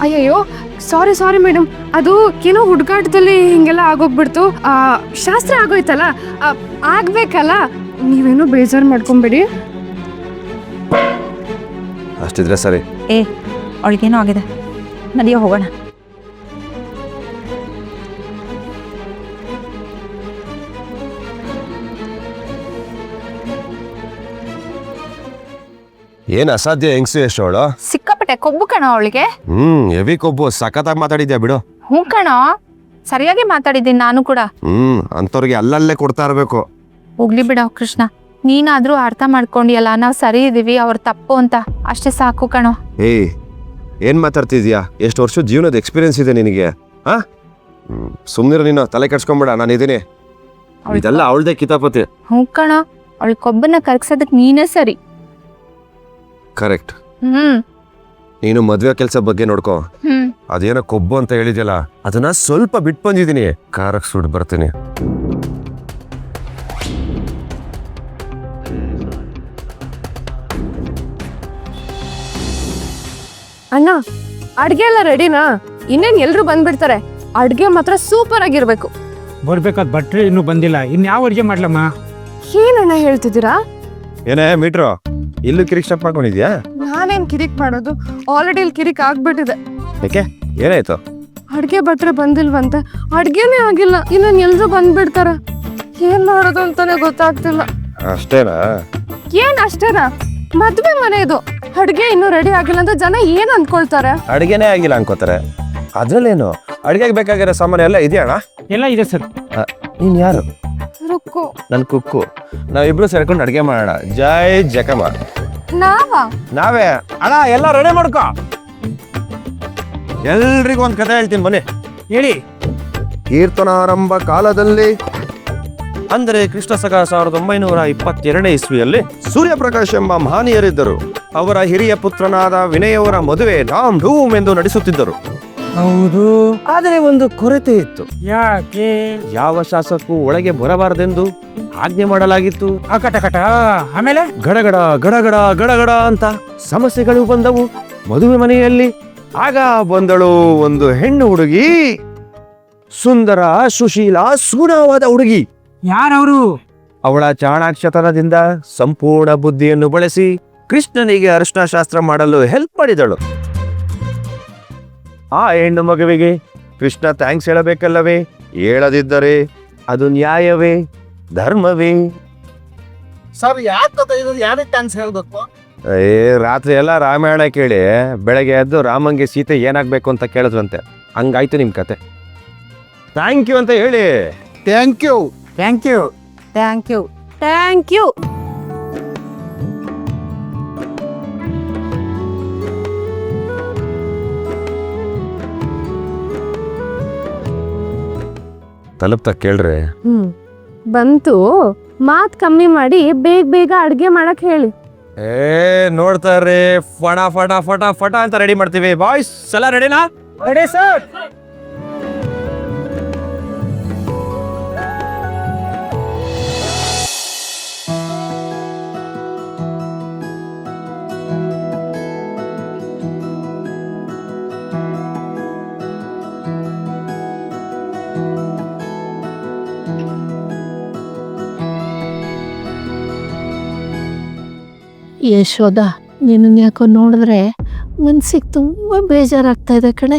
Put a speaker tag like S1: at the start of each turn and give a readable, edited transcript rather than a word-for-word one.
S1: ಅಯ್ಯಯ್ಯೋ sorry madam, ಅದು ಏನೋ ಹುಡುಗಾಟದಲ್ಲಿ ಹಿಂಗೆಲ್ಲ ಆಗೋಗ್ಬಿಡ್ತು. ಶಾಸ್ತ್ರ ಆಗೋಯ್ತಲ್ಲ, ಆಗ್ಬೇಕಲ್ಲ, ನೀವೇನೋ ಬೇಜಾರು ಮಾಡ್ಕೊಂಬೇಡಿ.
S2: ಅಷ್ಟಿದ್ರೆ ಸರಿ.
S3: ಅವಳಿಗೇನೋ ಆಗಿದೆ, ನಡಿಯೋ ಹೋಗೋಣ.
S2: ಏನ್ ಅಸಾಧ್ಯ ಹೆಂಗ್ಸು ಎಷ್ಟು ಅವಳು.
S3: ಸಿಕ್ಕಾಪಟ್ಟೆ ಕೊಬ್ಬು ಕಣ ಅವಳಿಗೆ.
S2: ಹೆವಿ ಕೊಬ್ಬು, ಸಖತ್ತಾಗಿ ಮಾತಾಡಿದ್ಯಾ ಬಿಡು.
S3: ಹ್ಞೂ ಕಣ, ಸರಿಯಾಗಿ ಮಾತಾಡಿದ್ದೀನಿ ನಾನು ಕೂಡ.
S2: ಅಂತವ್ರಿಗೆ ಅಲ್ಲಲ್ಲೇ ಕೊಡ್ತಾ ಇರ್ಬೇಕು.
S3: ಹೋಗ್ಲಿ ಬಿಡ ಕೃಷ್ಣ, ನೀನಾದ್ರೂ ಅರ್ಥ ಮಾಡ್ಕೊಂಡಿಯಲ್ಲ, ನಾವು ಸರಿ ಇದೀವಿ, ಅವ್ರ ತಪ್ಪು ಅಂತ, ಅಷ್ಟೇ ಸಾಕು ಕಣೋ.
S2: ಏನ್ ಮಾತಾಡ್ತಿದ್ಯಾ? ಎಷ್ಟು ವರ್ಷದ ಜೀವನದ ಎಕ್ಸ್ಪೀರಿಯನ್ಸ್ ಇದೆ ನಿನಗೆ. ಸುಮ್ನಿರ, ನೀನು ತಲೆ ಕೆಡ್ಸ್ಕೊಂಬೇಡ, ನಾನು ಇದೀನಿ. ಇದೆಲ್ಲ ಅವಳದೇ ಕಿತಾಪತಿ.
S3: ಹ್ಞೂ ಕಣ, ಅವಳ ಕೊಬ್ಬನ್ನ ಕರಗ್ಸೋದಕ್ ನೀನೇ ಸರಿ.
S2: ಕರೆಕ್ಟ್. ನೀನು ಮದ್ವೆ ಕೆಲಸ ಬಗ್ಗೆ ನೋಡ್ಕೋ. ಅದೇನೋ ಕೊಬ್ಬು ಅಂತ ಹೇಳಿದ್ಯಲ್ಲ, ಅದನ್ನ ಸ್ವಲ್ಪ ಬಿಟ್ಟು ಬಂದಿದ್ದೀನಿ, ಕಾರಕ್ಕೆ ಸುಡ್ ಬರ್ತೀನಿ.
S1: ಅಣ್ಣ, ಅಡ್ಗೆ ಎಲ್ಲ ರೆಡಿನಾ? ಇನ್ನೇನ್ ಎಲ್ರು ಬಂದ್ಬಿಡ್ತಾರೆ. ಅಡ್ಗೆ ಮಾತ್ರ ಸೂಪರ್ ಆಗಿರ್ಬೇಕು.
S4: ಬರ್ಬೇಕಾದ ಭಟ್ರು ಇನ್ನೂ ಬಂದಿಲ್ಲ, ಇನ್ಯಾವ ಅಡ್ಗೆ ಮಾಡ್ಲಮ್ಮ?
S1: ಏನಣ್ಣ ಹೇಳ್ತಿದ್ದೀರಾ?
S2: ಏನೇ ಮೀಟ್ರು, ಇಲ್ಲೂ ಕಿರಿಕ್ ಸ್ಟೆಪ್ ಹಾಕೊಂಡಿದ್ಯಾ?
S1: ನಾನೇನ್ ಕಿರಿಕ್ ಮಾಡೋದು, ಆಲ್ರೆಡಿ ಇಲ್ಲಿ ಕಿರಿಕ್ ಆಗ್ಬಿಟ್ಟಿದೆ.
S2: ಯಾಕೆ, ಏನಾಯ್ತು?
S1: ಅಡ್ಗೆ ಭಟ್ರೆ ಬಂದಿಲ್ವಂತೆ, ಅಡ್ಗೆನೇ ಆಗಿಲ್ಲ, ಇನ್ನೇನ್ ಎಲ್ರು ಬಂದ್ಬಿಡ್ತಾರೆ. ಏನ್ ಮಾಡೋದು ಅಂತಾನೆ ಗೊತ್ತಾಗ್ತಿಲ್ಲ.
S2: ಅಷ್ಟೇನಾ?
S1: ಏನ್ ಅಷ್ಟೇನಾ? ಮದ್ವೆ ಮನೆ ಇದು, ಅಡ್ಗೆ ಇನ್ನೂ ರೆಡಿ ಆಗಿಲ್ಲ ಅಂತ ಜನ ಏನ್ ಅನ್ಕೊಳ್ತಾರೆ?
S2: ಅಡ್ಗೆನೇ ಆಗಿಲ್ಲ ಅನ್ಕೋತಾರೆ. ಅದ್ರಲ್ಲೇನು, ಅಡ್ಗೆಗೆ ಬೇಕಾಗಿರೋ ಸಾಮಾನು ಎಲ್ಲ ಇದೆಯಣ್ಣ?
S4: ಎಲ್ಲ ಇದೆ ಸರ್.
S2: ನೀನ್ ಯಾರು?
S1: ರುಕ್ಕು.
S2: ನನ್ ಕುಕ್ಕು. ನಾವಿಬ್ರು ಸೇರ್ಕೊಂಡು ಅಡ್ಗೆ ಮಾಡೋಣ. ಜೈ ಜಕಮ್ಮ. ನಾವೇ ಅಣ್ಣ, ಎಲ್ಲ ರೆಡಿ ಮಾಡ್ಕೋ. ಎಲ್ರಿಗೂ ಒಂದ್ ಕಥೆ ಹೇಳ್ತೀನಿ ಬನ್ನಿ.
S4: ಹೇಳಿ.
S2: ಕೀರ್ತನಾರಂಭ ಕಾಲದಲ್ಲಿ, ಅಂದರೆ ಕ್ರಿಸ್ತ ಶಕ 1922ನೇ ಇಸ್ವಿಯಲ್ಲಿ ಸೂರ್ಯಪ್ರಕಾಶ್ ಎಂಬ ಮಹನೀಯರಿದ್ದರು. ಅವರ ಹಿರಿಯ ಪುತ್ರನಾದ ವಿನಯವರ ಮದುವೆ ಧಾಮ್ ಧೂಮ್ ಎಂದು ನಡೆಸುತ್ತಿದ್ದರು.
S4: ಹೌದು.
S2: ಆದರೆ ಒಂದು ಕೊರತೆ ಇತ್ತು.
S4: ಯಾಕೆ?
S2: ಯಾವ ಶಾಸಕರು ಒಳಗೆ ಬರಬಾರದೆಂದು ಆಜ್ಞೆ ಮಾಡಲಾಗಿತ್ತು.
S4: ಕಟ ಆಮೇಲೆ
S2: ಗಡಗಡ ಗಡಗಡ ಗಡಗಡ ಅಂತ ಸಮಸ್ಯೆಗಳು ಬಂದವು ಮದುವೆ ಮನೆಯಲ್ಲಿ. ಆಗ ಬಂದಳು ಒಂದು ಹೆಣ್ಣು ಹುಡುಗಿ, ಸುಂದರ, ಸುಶೀಲ, ಸುಗುಣವಾದ ಹುಡುಗಿ.
S4: ಯಾರವರು?
S2: ಅವಳ ಚಾಣಾಕ್ಷತನದಿಂದ ಸಂಪೂರ್ಣ ಬುದ್ಧಿಯನ್ನು ಬಳಸಿ ಕೃಷ್ಣನಿಗೆ ಅರಿಶಿನ ಶಾಸ್ತ್ರ ಮಾಡಲು ಹೆಲ್ಪ್ ಮಾಡಿದಳು. ಆ ಹೆಣ್ಣು ಮಗುವಿಗೆ ಕೃಷ್ಣ ಥ್ಯಾಂಕ್ಸ್ ಹೇಳಬೇಕಲ್ಲವೇ? ಹೇಳದಿದ್ದರೆ ಅದು ನ್ಯಾಯವೇ, ಧರ್ಮವೇ?
S5: ಸರ್, ಯಾರಿಗೆ ಥ್ಯಾಂಕ್ಸ್ ಹೇಳ್ಬೇಕು?
S2: ರಾತ್ರಿ ಎಲ್ಲ ರಾಮಾಯಣ ಕೇಳಿ ಬೆಳಗ್ಗೆ ಎದ್ದು ರಾಮಂಗೆ ಸೀತೆ ಏನಾಗ್ಬೇಕು ಅಂತ ಕೇಳಿದ್ರಂತೆ. ಹಂಗಾಯ್ತು ನಿಮ್ ಕತೆ. ಥ್ಯಾಂಕ್ ಯು ಅಂತ ಹೇಳಿ.
S5: Thank you.
S4: Thank you.
S3: Thank you.
S1: Thank you.
S2: ತಲುಪ್ತಾ ಕೇಳ್ರಿ.
S1: ಬಂತು. ಮಾತ್ ಕಮ್ಮಿ ಮಾಡಿ ಬೇಗ ಅಡ್ಗೆ ಮಾಡಕ್ ಹೇಳಿ.
S2: ನೋಡ್ತಾರ್ರಿ, ಫಟ ಫಟ ಫಟ ಫಟ ಅಂತ ರೆಡಿ ಮಾಡ್ತೀವಿ. ಬಾಯ್ಸ್ ಎಲ್ಲ ರೆಡಿನಾ?
S4: Ready sir.
S6: ಯಶೋದ, ನಿನ್ನ ಯಾಕೋ ನೋಡಿದ್ರೆ ಮನ್ಸಿಗೆ ತುಂಬ ಬೇಜಾರಾಗ್ತಾ ಇದೆ ಕಣೆ.